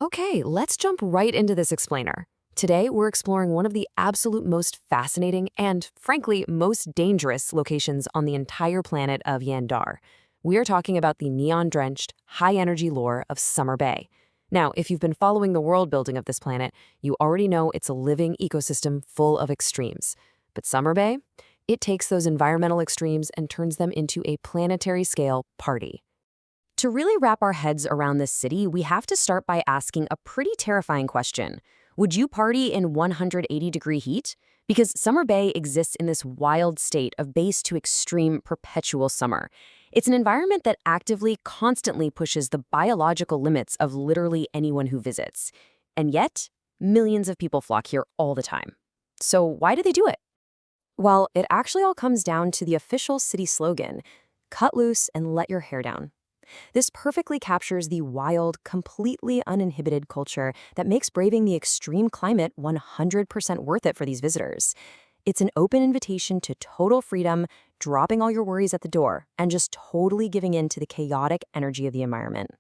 Okay, let's jump right into this explainer. Today, we're exploring one of the absolute most fascinating and, frankly, most dangerous locations on the entire planet of Yaenddarr. We are talking about the neon-drenched, high-energy lore of Summer Bay. Now, if you've been following the world building of this planet, you already know it's a living ecosystem full of extremes. But Summer Bay? It takes those environmental extremes and turns them into a planetary-scale party. To really wrap our heads around this city, we have to start by asking a pretty terrifying question. Would you party in 180-degree heat? Because Summer Bay exists in this wild state of base to extreme perpetual summer. It's an environment that actively, constantly pushes the biological limits of literally anyone who visits. And yet, millions of people flock here all the time. So why do they do it? Well, it actually all comes down to the official city slogan, "Cut loose and let your hair down." This perfectly captures the wild, completely uninhibited culture that makes braving the extreme climate 100% worth it for these visitors. It's an open invitation to total freedom, dropping all your worries at the door, and just totally giving in to the chaotic energy of the environment.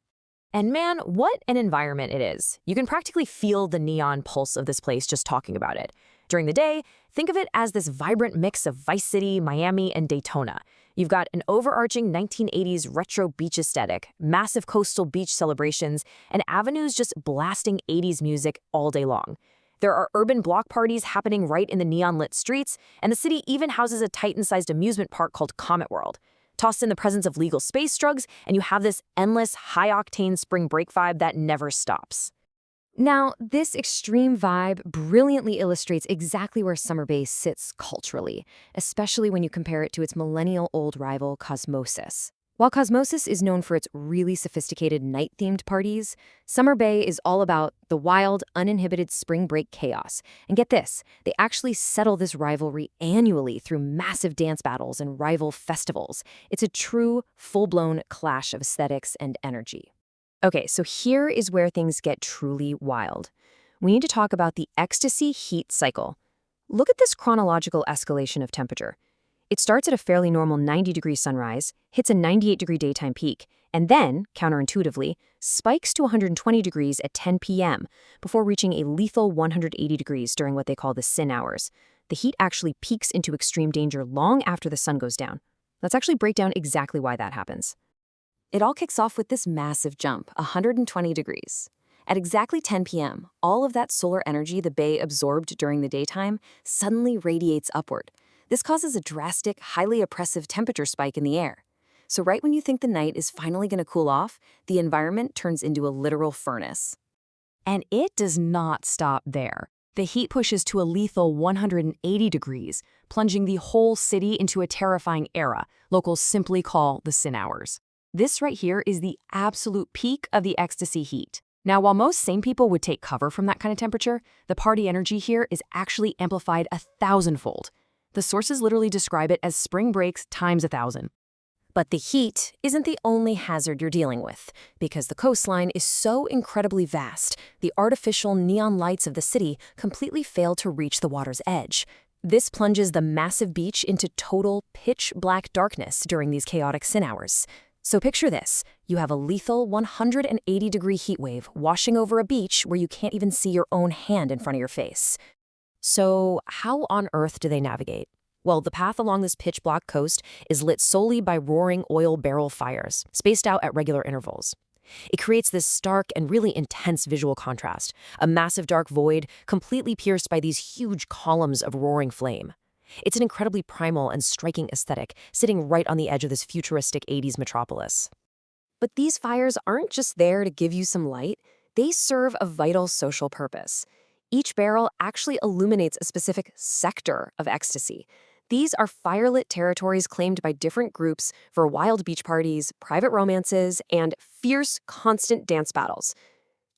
And man, what an environment it is. You can practically feel the neon pulse of this place just talking about it. During the day, think of it as this vibrant mix of Vice City, Miami, and Daytona. You've got an overarching 1980s retro beach aesthetic, massive coastal beach celebrations, and avenues just blasting 80s music all day long. There are urban block parties happening right in the neon-lit streets, and the city even houses a Titan-sized amusement park called Comet World. Toss in the presence of legal space drugs, and you have this endless, high-octane spring break vibe that never stops. Now, this extreme vibe brilliantly illustrates exactly where Summer Bay sits culturally, especially when you compare it to its millennial-old rival, Cosmosis. While Cosmosis is known for its really sophisticated night-themed parties, Summer Bay is all about the wild, uninhibited spring break chaos. And get this, they actually settle this rivalry annually through massive dance battles and rival festivals. It's a true, full-blown clash of aesthetics and energy. Okay, so here is where things get truly wild. We need to talk about the ecstasy heat cycle. Look at this chronological escalation of temperature. It starts at a fairly normal 90-degree sunrise, hits a 98-degree daytime peak, and then, counterintuitively, spikes to 120 degrees at 10 p.m. before reaching a lethal 180 degrees during what they call the sin hours. The heat actually peaks into extreme danger long after the sun goes down. Let's actually break down exactly why that happens. It all kicks off with this massive jump, 120 degrees. At exactly 10 p.m., all of that solar energy the bay absorbed during the daytime suddenly radiates upward. This causes a drastic, highly oppressive temperature spike in the air. So right when you think the night is finally going to cool off, the environment turns into a literal furnace. And it does not stop there. The heat pushes to a lethal 180 degrees, plunging the whole city into a terrifying era locals simply call the sin hours. This right here is the absolute peak of the ecstasy heat. Now, while most sane people would take cover from that kind of temperature, the party energy here is actually amplified 1,000-fold. The sources literally describe it as spring breaks times 1,000. But the heat isn't the only hazard you're dealing with, because the coastline is so incredibly vast, the artificial neon lights of the city completely fail to reach the water's edge. This plunges the massive beach into total pitch-black darkness during these chaotic sin hours. So picture this. You have a lethal 180-degree heat wave washing over a beach where you can't even see your own hand in front of your face. So how on earth do they navigate? Well, the path along this pitch-black coast is lit solely by roaring oil barrel fires, spaced out at regular intervals. It creates this stark and really intense visual contrast, a massive dark void completely pierced by these huge columns of roaring flame. It's an incredibly primal and striking aesthetic, sitting right on the edge of this futuristic 80s metropolis. But these fires aren't just there to give you some light, they serve a vital social purpose. Each barrel actually illuminates a specific sector of ecstasy. These are firelit territories claimed by different groups for wild beach parties, private romances, and fierce, constant dance battles.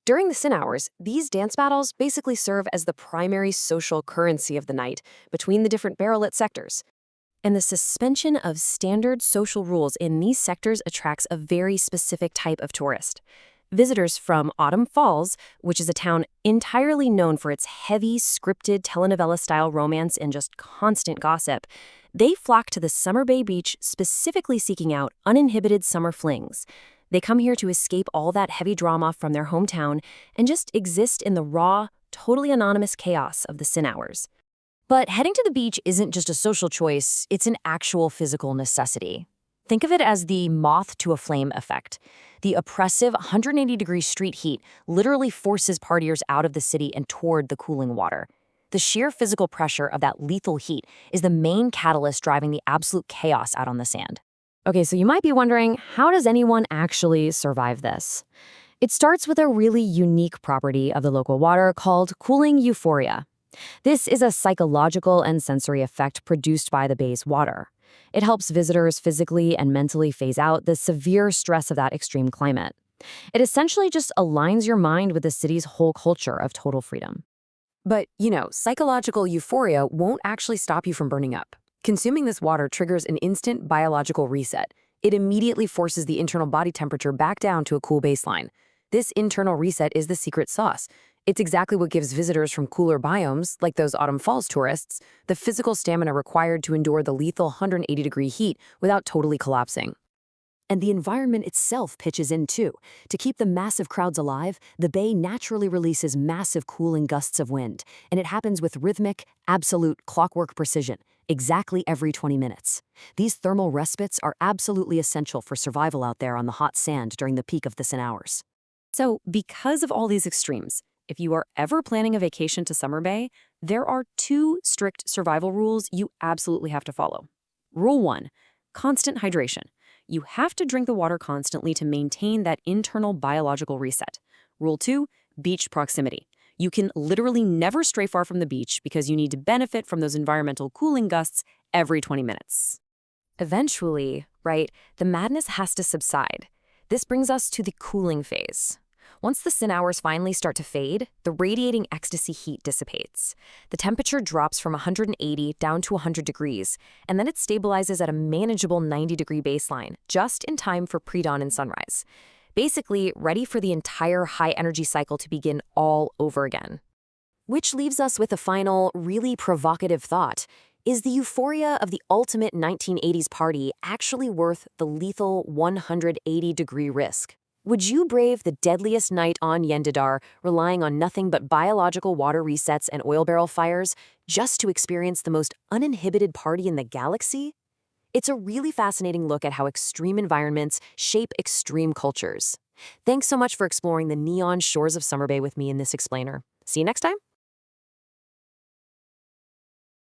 During the sin hours, these dance battles basically serve as the primary social currency of the night between the different barrel-lit sectors. And the suspension of standard social rules in these sectors attracts a very specific type of tourist. Visitors from Autumn Falls, which is a town entirely known for its heavy, scripted telenovela-style romance and just constant gossip, they flock to the Summer Bay Beach specifically seeking out uninhibited summer flings. They come here to escape all that heavy drama from their hometown and just exist in the raw, totally anonymous chaos of the sin hours. But heading to the beach isn't just a social choice, it's an actual physical necessity. Think of it as the moth to a flame effect. The oppressive 180-degree street heat literally forces partiers out of the city and toward the cooling water. The sheer physical pressure of that lethal heat is the main catalyst driving the absolute chaos out on the sand. Okay, so you might be wondering, how does anyone actually survive this? It starts with a really unique property of the local water called cooling euphoria. This is a psychological and sensory effect produced by the bay's water. It helps visitors physically and mentally phase out the severe stress of that extreme climate. It essentially just aligns your mind with the city's whole culture of total freedom. But, psychological euphoria won't actually stop you from burning up. Consuming this water triggers an instant biological reset. It immediately forces the internal body temperature back down to a cool baseline. This internal reset is the secret sauce. It's exactly what gives visitors from cooler biomes, like those Autumn Falls tourists, the physical stamina required to endure the lethal 180-degree heat without totally collapsing. And the environment itself pitches in too. To keep the massive crowds alive, the bay naturally releases massive cooling gusts of wind, and it happens with rhythmic, absolute clockwork precision, exactly every 20 minutes. These thermal respites are absolutely essential for survival out there on the hot sand during the peak of the sin hours. So, because of all these extremes, if you are ever planning a vacation to Summer Bay, there are 2 strict survival rules you absolutely have to follow. Rule 1, constant hydration. You have to drink the water constantly to maintain that internal biological reset. Rule 2, beach proximity. You can literally never stray far from the beach because you need to benefit from those environmental cooling gusts every 20 minutes. Eventually, right, the madness has to subside. This brings us to the cooling phase. Once the sin hours finally start to fade, the radiating ecstasy heat dissipates. The temperature drops from 180 down to 100 degrees, and then it stabilizes at a manageable 90-degree baseline, just in time for pre-dawn and sunrise. Basically, ready for the entire high-energy cycle to begin all over again. Which leaves us with a final, really provocative thought. Is the euphoria of the ultimate 1980s party actually worth the lethal 180-degree risk? Would you brave the deadliest night on Yaenddarr, relying on nothing but biological water resets and oil barrel fires, just to experience the most uninhibited party in the galaxy? It's a really fascinating look at how extreme environments shape extreme cultures. Thanks so much for exploring the neon shores of Summer Bay with me in this explainer. See you next time.